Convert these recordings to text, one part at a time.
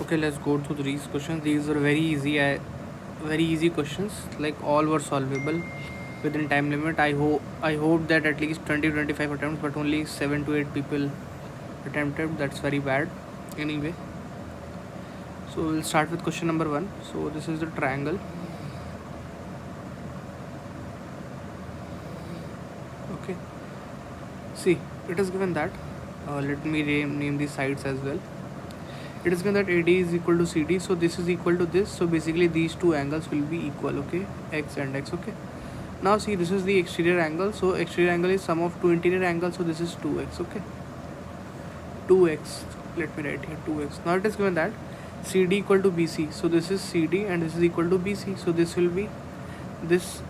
Okay, let's go through these questions. These are very easy, very easy questions. Like all were solvable within time limit. I hope that at least 20-25 attempts, but only 7 to 8 people attempted. That's very bad. Anyway, so we'll start with question number one. So this is the triangle. Okay. See, it is given that. Let me name these sides as well. It is given that AD is equal to CD, so this is equal to this. So basically, these two angles will be equal. Okay, x and x. Okay. Now see, this is the exterior angle. So exterior angle is sum of two interior angles. So this is 2x. Okay. 2x. Let me write here 2x. Now it is given that CD equal to BC. So this is CD and this is equal to BC. So this will be this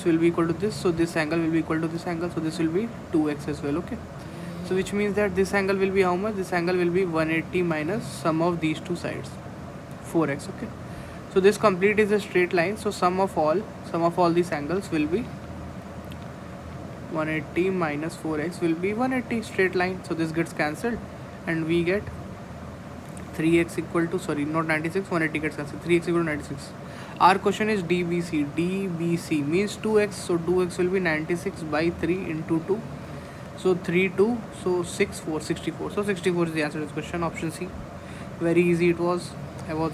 will be equal to this. So this angle will be equal to this angle. So this will be 2x as well. Okay. So which means that this angle will be how much? This angle will be 180 minus sum of these two sides, 4x. Okay. So this complete is a straight line. So sum of all these angles will be 180 minus 4x will be 180, straight line. So this gets cancelled and we get 3x equal to, sorry, not 96, 180 gets cancelled, 3x equal to 96. Our question is DBC. DBC means 2x. So 2x will be 96 by 3 into 2. So 3, 2, so 6, 4, 64. So 64 is the answer to this question. Option C. Very easy it was. I was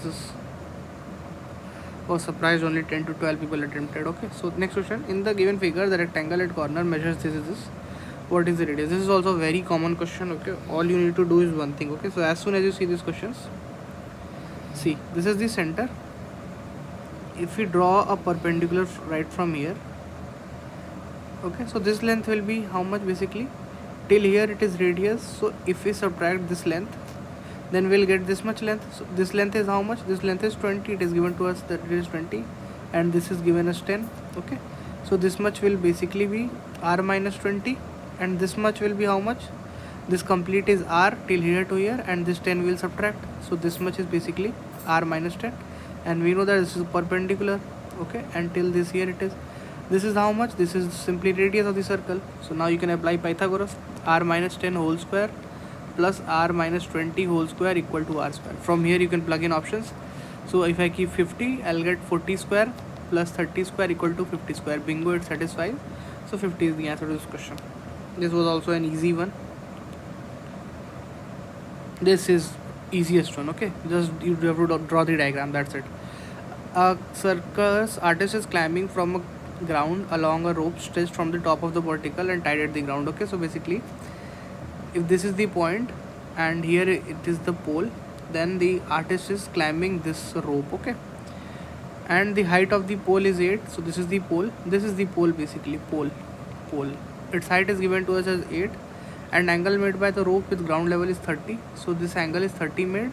surprised only 10 to 12 people attempted. Okay. So next question. In the given figure, the rectangle at corner measures this is this. What is the radius? This is also a very common question. Okay. All you need to do is one thing. Okay. So as soon as you see these questions, see, this is the center. If we draw a perpendicular right from here, okay, so this length will be how much? Basically till here it is radius. So if we subtract this length, then we'll get this much length. So this length is how much? This length is 20. It is given to us that it is 20 and this is given as 10. Okay, so this much will basically be r minus 20 and this much will be how much? This complete is r till here to here and this 10 will subtract. So this much is basically r minus 10 and we know that this is perpendicular. Okay, and till this here it is. This is how much? This is simply radius of the circle. So now you can apply Pythagoras. R minus 10 whole square plus r minus 20 whole square equal to r square. From here you can plug in options. So if I keep 50, I'll get 40 square plus 30 square equal to 50 square. Bingo, it satisfies. So 50 is the answer to this question. This was also an easy one. This is easiest one. Okay, just you have to draw the diagram. That's it. A circus artist is climbing from a ground along a rope stretched from the top of the vertical and tied at the ground. Okay, so basically if this is the point and here it is the pole, then the artist is climbing this rope. Okay, and the height of the pole is 8. So this is the pole, basically pole. Its height is given to us as 8 and angle made by the rope with ground level is 30. So this angle is 30 made.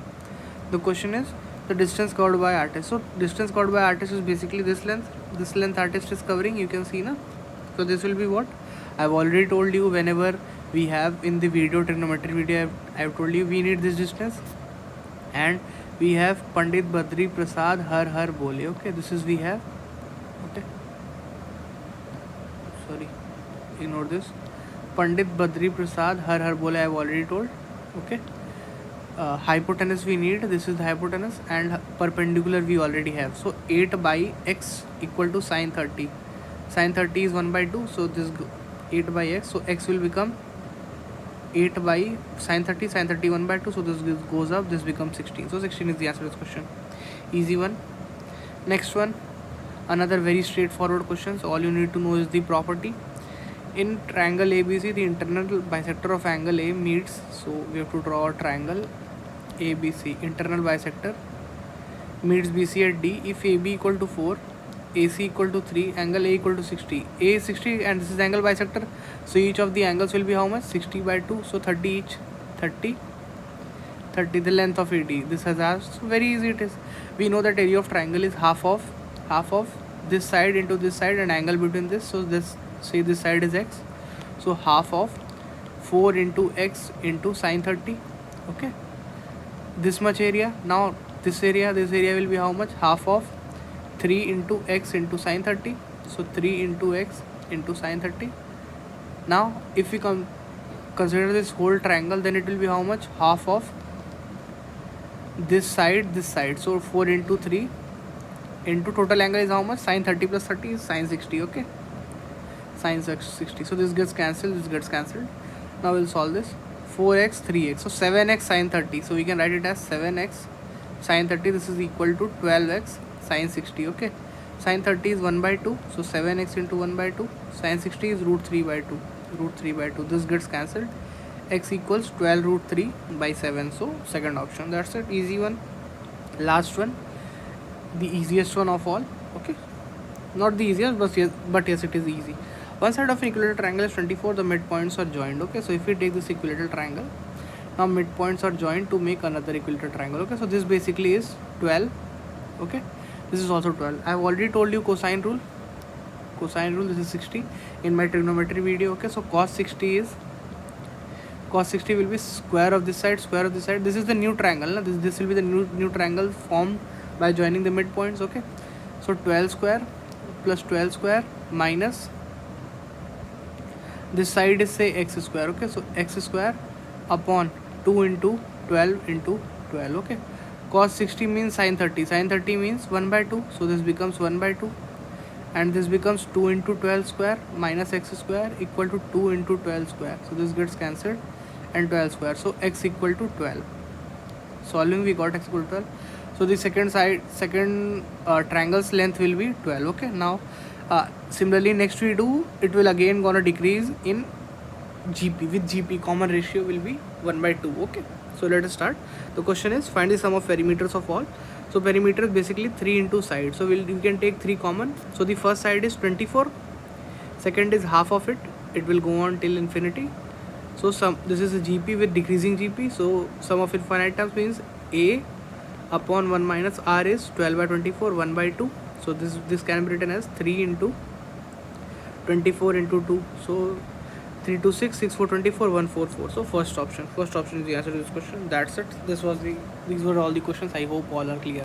The question is the distance covered by artist. So distance covered by artist is basically this length artist is covering. You can see now. So this will be what I've already told you. Whenever we have in the video, trigonometry video, I've told you we need this distance and we have Pandit Badri Prasad har bole. Okay, this is we have. Okay, sorry, ignore this. Pandit Badri Prasad har bole, I've already told. Okay, hypotenuse we need, this is the hypotenuse, and perpendicular we already have. So 8 by x equal to sine 30. Sine 30 is 1 by 2. So this 8 by x. So x will become 8 by sine 30. Sine 30 1 by 2. So this goes up. This becomes 16. So 16 is the answer to this question. Easy one. Next one. Another very straightforward question. So all you need to know is the property. In triangle ABC, the internal bisector of angle A meets. So we have to draw a triangle ABC. Internal bisector meets BC at D. If AB equal to 4, AC equal to 3, angle A equal to 60. A is 60 and this is angle bisector. So each of the angles will be how much? 60 by 2. So 30 each. 30 the length of AD. This has asked. So very easy it is. We know that area of triangle is half of this side into this side and angle between this. So this, say this side is x. So half of 4 into x into sine 30. Okay, this much area. Now this area will be how much? Half of 3 into x into sine 30. So 3 into x into sine 30. Now if we consider this whole triangle, then it will be how much? Half of this side, so 4 into 3 into total angle is how much? Sine 30 plus 30 is sine 60. Okay, sine 60. So this gets cancelled, this gets cancelled. Now we'll solve this. 4x 3x, so 7x sine 30, so we can write it as 7x sine 30. This is equal to 12x sine 60. Okay, sine 30 is 1 by 2, so 7x into 1 by 2. Sine 60 is root 3 by 2, root 3 by 2. This gets cancelled. X equals 12 root 3 by 7. So second option. That's it, easy one. Last one, the easiest one of all. Okay, not the easiest, but yes, it is easy. One side of an equilateral triangle is 24, the midpoints are joined. Okay, so if we take this equilateral triangle, now midpoints are joined to make another equilateral triangle. Okay, so this basically is 12. Okay, this is also 12. I have already told you cosine rule. Cosine rule, this is 60 in my trigonometry video. Okay, so cos 60 will be square of this side, square of this side. This is the new triangle. Na? This will be the new triangle formed by joining the midpoints. Okay, so 12 square plus 12 square minus this side is say x square. Okay, so x square upon 2 into 12 into 12. Okay, cos 60 means sine 30. Sine 30 means 1 by 2, so this becomes 1 by 2, and this becomes 2 into 12 square minus x square equal to 2 into 12 square. So this gets cancelled, and 12 square, so x equal to 12. Solving, we got x equal to 12. So the second triangle's length will be 12. Okay, now similarly next we do, it will again gonna decrease in GP. With GP, common ratio will be 1 by 2. Okay, so let us start. The question is find the sum of perimeters of all. So perimeter is basically 3 into side, so we can take 3 common. So the first side is 24, second is half of it, it will go on till infinity. So this is a GP with decreasing GP, so sum of infinite terms means A upon 1 minus R is 12 by 24, 1 by 2. So this can be written as 3 into 24 into 2. So 3 to 6, 6 4 24, 1 4 4. So first option is the answer to this question. That's it. These were all the questions. I hope all are clear.